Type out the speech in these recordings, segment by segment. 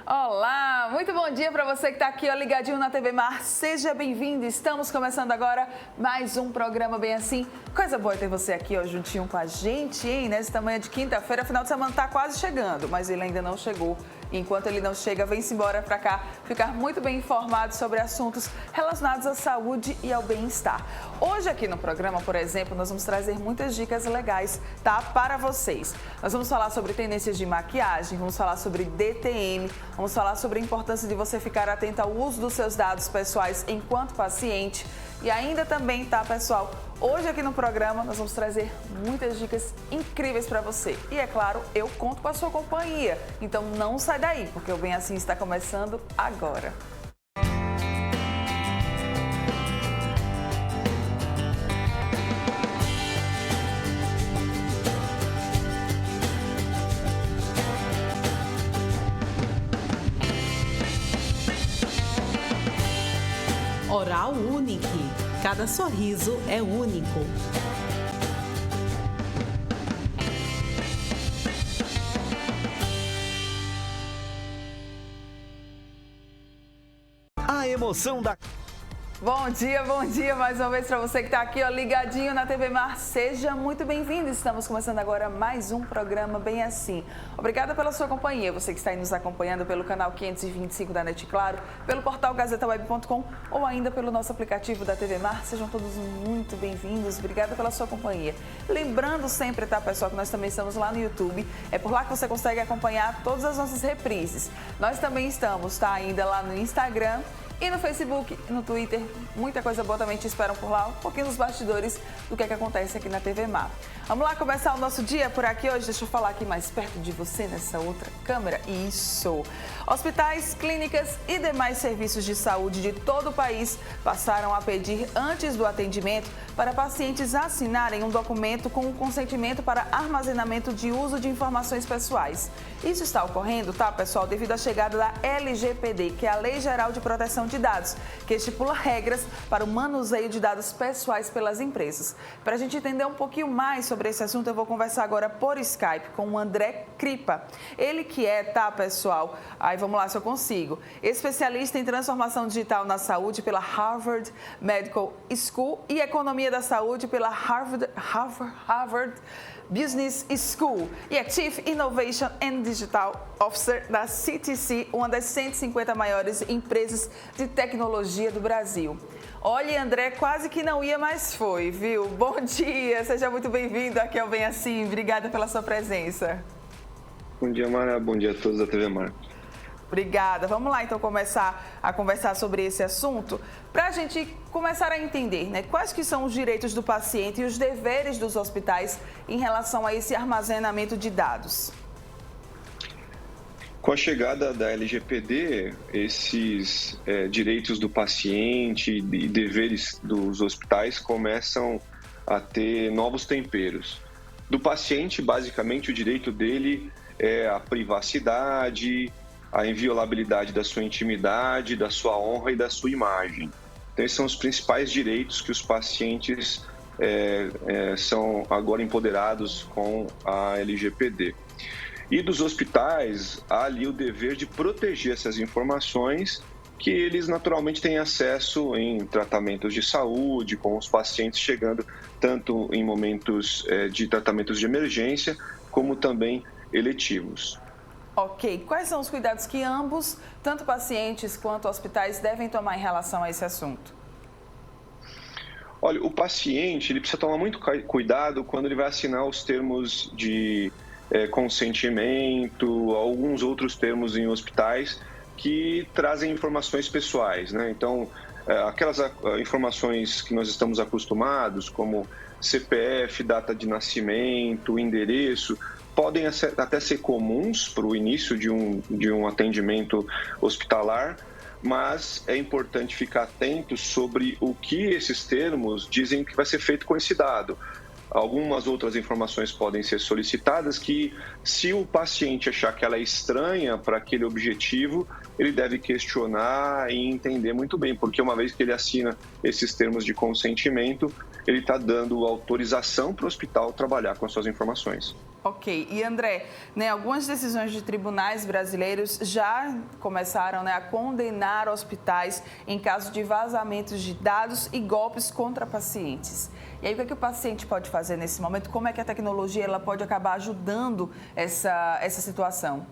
Olá, muito bom dia para você que está aqui ligadinho na TV Mar. Seja bem-vindo. Estamos começando agora mais um programa Bem Assim. Coisa boa ter você aqui juntinho com a gente, hein? Nesta manhã de quinta-feira, final de semana está quase chegando, mas ele ainda não chegou. Enquanto ele não chega, vem-se embora para cá ficar muito bem informado sobre assuntos relacionados à saúde e ao bem-estar. Hoje aqui no programa, por exemplo, nós vamos trazer muitas dicas legais, tá? Para vocês. Nós vamos falar sobre tendências de maquiagem, vamos falar sobre DTM, vamos falar sobre a importância de você ficar atento ao uso dos seus dados pessoais enquanto paciente. E ainda também, tá, pessoal? Hoje aqui no programa nós vamos trazer muitas dicas incríveis para você. E é claro, eu conto com a sua companhia. Então não sai daí, porque o Bem Assim está começando agora. Oral Unique. Cada sorriso é único. A emoção da... Bom dia mais uma vez para você que está aqui ligadinho na TV Mar. Seja muito bem-vindo. Estamos começando agora mais um programa Bem Assim. Obrigada pela sua companhia. Você que está aí nos acompanhando pelo canal 525 da NET Claro, pelo portal gazetaweb.com ou ainda pelo nosso aplicativo da TV Mar. Sejam todos muito bem-vindos. Obrigada pela sua companhia. Lembrando sempre, tá, pessoal, que nós também estamos lá no YouTube. É por lá que você consegue acompanhar todas as nossas reprises. Nós também estamos, tá, ainda lá no Instagram e no Facebook, no Twitter, muita coisa boa também te esperam por lá, um pouquinho nos bastidores do que acontece aqui na TV Mar. Vamos lá começar o nosso dia por aqui hoje. Deixa eu falar aqui mais perto de você, nessa outra câmera. Isso! Hospitais, clínicas e demais serviços de saúde de todo o país passaram a pedir, antes do atendimento, para pacientes assinarem um documento com o consentimento para armazenamento de uso de informações pessoais. Isso está ocorrendo, tá, pessoal, devido à chegada da LGPD, que é a Lei Geral de Proteção de Dados, que estipula regras para o manuseio de dados pessoais pelas empresas. Para a gente entender um pouquinho mais sobre esse assunto, eu vou conversar agora por Skype com o André Kripa. Ele que é, tá, pessoal, aí vamos lá se eu consigo, especialista em transformação digital na saúde pela Harvard Medical School e economia da saúde pela Harvard Business School e é Chief Innovation and Digital Officer da CTC, uma das 150 maiores empresas de tecnologia do Brasil. Olha, André, quase que não ia, mas foi, viu? Bom dia, seja muito bem-vindo aqui ao Bem Assim. Obrigada pela sua presença. Bom dia, Mara. Bom dia a todos da TV Mar. Obrigada. Vamos lá, então, começar a conversar sobre esse assunto para a gente começar a entender, né, quais que são os direitos do paciente e os deveres dos hospitais em relação a esse armazenamento de dados. Com a chegada da LGPD, esses direitos do paciente e deveres dos hospitais começam a ter novos temperos. Do paciente, basicamente, o direito dele é a privacidade, a inviolabilidade da sua intimidade, da sua honra e da sua imagem. Então, esses são os principais direitos que os pacientes são agora empoderados com a LGPD. E dos hospitais, há ali o dever de proteger essas informações que eles naturalmente têm acesso em tratamentos de saúde, com os pacientes chegando tanto em momentos de tratamentos de emergência, como também eletivos. Ok. Quais são os cuidados que ambos, tanto pacientes quanto hospitais, devem tomar em relação a esse assunto? Olha, o paciente ele precisa tomar muito cuidado quando ele vai assinar os termos de consentimento, alguns outros termos em hospitais que trazem informações pessoais, né? Então, aquelas informações que nós estamos acostumados, como CPF, data de nascimento, endereço, podem até ser comuns para o início de um atendimento hospitalar, mas é importante ficar atento sobre o que esses termos dizem que vai ser feito com esse dado. Algumas outras informações podem ser solicitadas que, se o paciente achar que ela é estranha para aquele objetivo, ele deve questionar e entender muito bem, porque uma vez que ele assina esses termos de consentimento, ele está dando autorização para o hospital trabalhar com as suas informações. Ok. E André, algumas decisões de tribunais brasileiros já começaram a condenar hospitais em caso de vazamentos de dados e golpes contra pacientes. E aí, o que o paciente pode fazer nesse momento? Como é que a tecnologia ela pode acabar ajudando essa situação?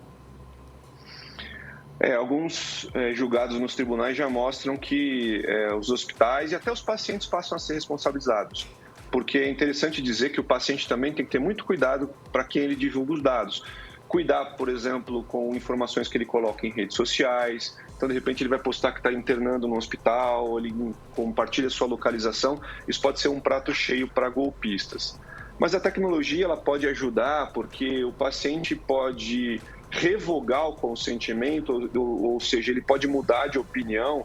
Alguns julgados nos tribunais já mostram que os hospitais e até os pacientes passam a ser responsabilizados. Porque é interessante dizer que o paciente também tem que ter muito cuidado para quem ele divulga os dados. Cuidar, por exemplo, com informações que ele coloca em redes sociais. Então, de repente, ele vai postar que está internando no hospital, ele compartilha sua localização. Isso pode ser um prato cheio para golpistas. Mas a tecnologia ela pode ajudar porque o paciente pode revogar o consentimento, ou seja, ele pode mudar de opinião,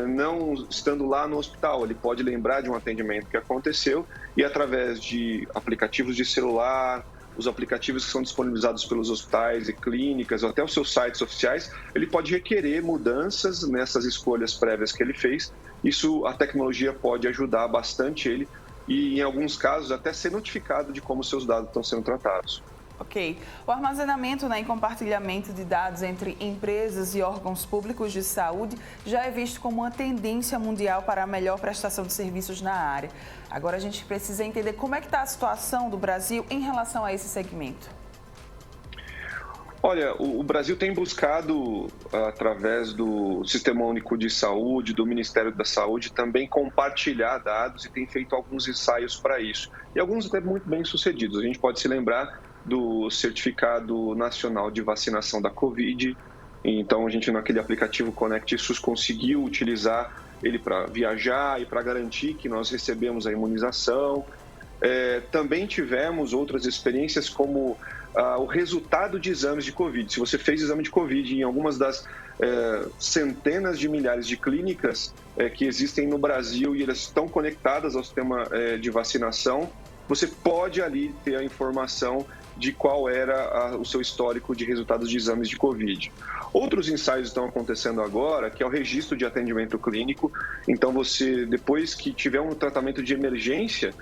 não estando lá no hospital. Ele pode lembrar de um atendimento que aconteceu e, através de aplicativos de celular, os aplicativos que são disponibilizados pelos hospitais e clínicas, ou até os seus sites oficiais, ele pode requerer mudanças nessas escolhas prévias que ele fez. Isso, a tecnologia pode ajudar bastante ele e, em alguns casos, até ser notificado de como seus dados estão sendo tratados. Ok. O armazenamento e compartilhamento de dados entre empresas e órgãos públicos de saúde já é visto como uma tendência mundial para a melhor prestação de serviços na área. Agora a gente precisa entender como é que está a situação do Brasil em relação a esse segmento. Olha, o Brasil tem buscado, através do Sistema Único de Saúde, do Ministério da Saúde, também compartilhar dados e tem feito alguns ensaios para isso. E alguns até muito bem sucedidos. A gente pode se lembrar do Certificado Nacional de Vacinação da Covid. Então, a gente, naquele aplicativo Conect SUS, conseguiu utilizar ele para viajar e para garantir que nós recebemos a imunização. Também tivemos outras experiências como o resultado de exames de Covid. Se você fez exame de Covid em algumas das centenas de milhares de clínicas que existem no Brasil e elas estão conectadas ao sistema de vacinação, você pode ali ter a informação de qual era o seu histórico de resultados de exames de Covid. Outros ensaios estão acontecendo agora, que é o registro de atendimento clínico. Então, você, depois que tiver um tratamento de emergência,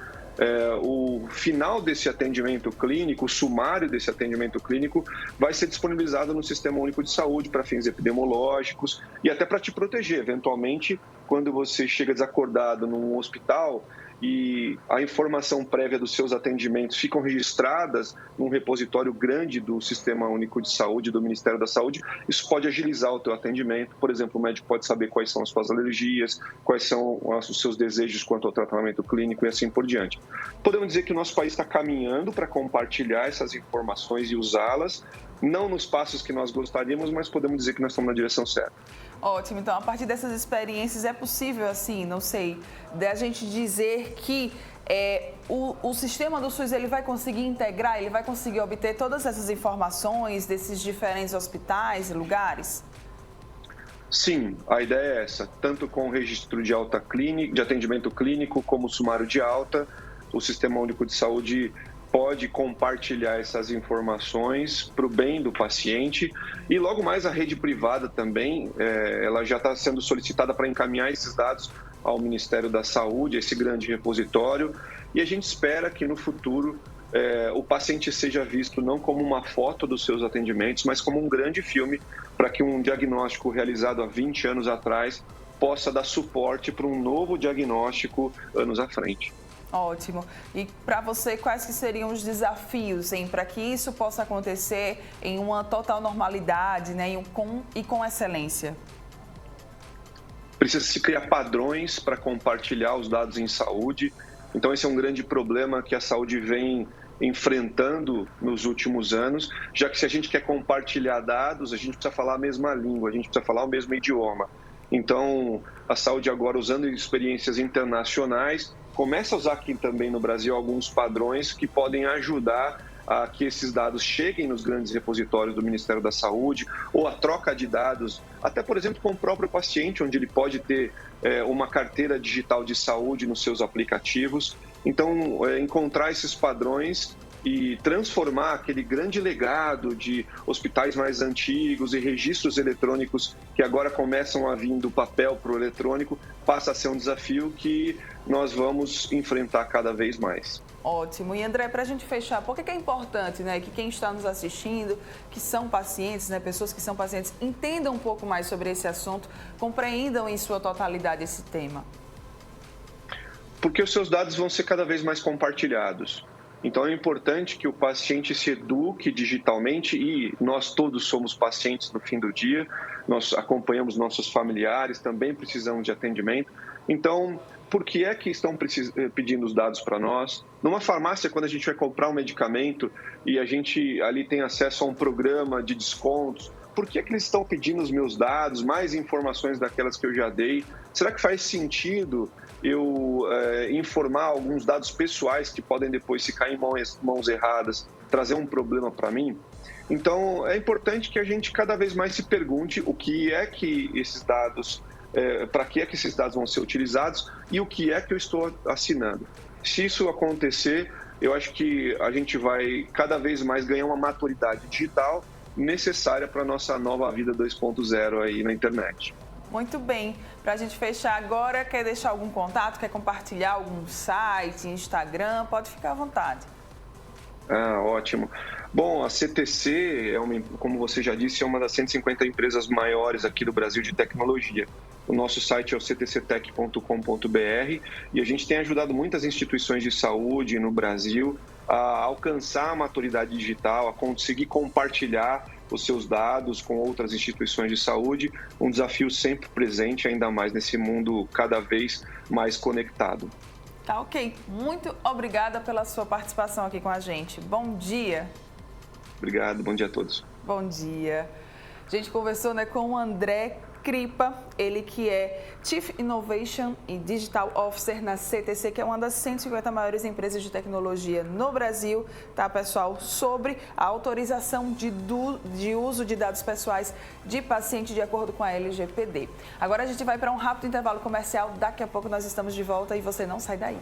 o final desse atendimento clínico, o sumário desse atendimento clínico, vai ser disponibilizado no Sistema Único de Saúde para fins epidemiológicos e até para te proteger. Eventualmente, quando você chega desacordado num hospital e a informação prévia dos seus atendimentos ficam registradas num repositório grande do Sistema Único de Saúde, do Ministério da Saúde, isso pode agilizar o teu atendimento. Por exemplo, o médico pode saber quais são as suas alergias, quais são os seus desejos quanto ao tratamento clínico e assim por diante. Podemos dizer que o nosso país está caminhando para compartilhar essas informações e usá-las, não nos passos que nós gostaríamos, mas podemos dizer que nós estamos na direção certa. Ótimo, então a partir dessas experiências é possível, assim, não sei, da gente dizer que o sistema do SUS ele vai conseguir integrar, ele vai conseguir obter todas essas informações desses diferentes hospitais e lugares? Sim, a ideia é essa, tanto com o registro de alta clínica, de atendimento clínico, como o sumário de alta, o Sistema Único de Saúde pode compartilhar essas informações para o bem do paciente e logo mais a rede privada também, ela já está sendo solicitada para encaminhar esses dados ao Ministério da Saúde, esse grande repositório, e a gente espera que no futuro o paciente seja visto não como uma foto dos seus atendimentos, mas como um grande filme para que um diagnóstico realizado há 20 anos atrás possa dar suporte para um novo diagnóstico anos à frente. Ótimo. E para você, quais que seriam os desafios para que isso possa acontecer em uma total normalidade, e com excelência? Precisa se criar padrões para compartilhar os dados em saúde. Então, esse é um grande problema que a saúde vem enfrentando nos últimos anos, já que se a gente quer compartilhar dados, a gente precisa falar a mesma língua, a gente precisa falar o mesmo idioma. Então, a saúde agora, usando experiências internacionais, começa a usar aqui também no Brasil alguns padrões que podem ajudar a que esses dados cheguem nos grandes repositórios do Ministério da Saúde, ou a troca de dados, até, por exemplo, com o próprio paciente, onde ele pode ter uma carteira digital de saúde nos seus aplicativos. Então, encontrar esses padrões e transformar aquele grande legado de hospitais mais antigos e registros eletrônicos que agora começam a vir do papel para o eletrônico, passa a ser um desafio que nós vamos enfrentar cada vez mais. Ótimo. E André, para a gente fechar, por que é importante, né, que quem está nos assistindo, que são pacientes, né, pessoas que são pacientes, entendam um pouco mais sobre esse assunto, compreendam em sua totalidade esse tema? Porque os seus dados vão ser cada vez mais compartilhados. Então é importante que o paciente se eduque digitalmente e nós todos somos pacientes no fim do dia, nós acompanhamos nossos familiares, também precisamos de atendimento. Então, por que é que estão pedindo os dados para nós? Numa farmácia, quando a gente vai comprar um medicamento e a gente ali tem acesso a um programa de descontos, por que é que eles estão pedindo os meus dados, mais informações daquelas que eu já dei? Será que faz sentido eu informar alguns dados pessoais que podem depois, se cair em mãos erradas, trazer um problema para mim? Então, é importante que a gente cada vez mais se pergunte o que é que esses dados, para que é que esses dados vão ser utilizados e o que é que eu estou assinando. Se isso acontecer, eu acho que a gente vai cada vez mais ganhar uma maturidade digital necessária para a nossa nova vida 2.0 aí na internet. Muito bem. Para a gente fechar agora, quer deixar algum contato, quer compartilhar algum site, Instagram? Pode ficar à vontade. Ótimo. Bom, a CTC, como você já disse, é uma das 150 empresas maiores aqui do Brasil de tecnologia. O nosso site é o ctctech.com.br e a gente tem ajudado muitas instituições de saúde no Brasil a alcançar a maturidade digital, a conseguir compartilhar os seus dados com outras instituições de saúde, um desafio sempre presente, ainda mais nesse mundo cada vez mais conectado. Tá ok. Muito obrigada pela sua participação aqui com a gente. Bom dia. Obrigado, bom dia a todos. Bom dia. A gente conversou, né, com o André Cripa, ele que é Chief Innovation e Digital Officer na CTC, que é uma das 150 maiores empresas de tecnologia no Brasil, tá, pessoal? Sobre a autorização de uso de dados pessoais de paciente de acordo com a LGPD. Agora a gente vai para um rápido intervalo comercial, daqui a pouco nós estamos de volta e você não sai daí.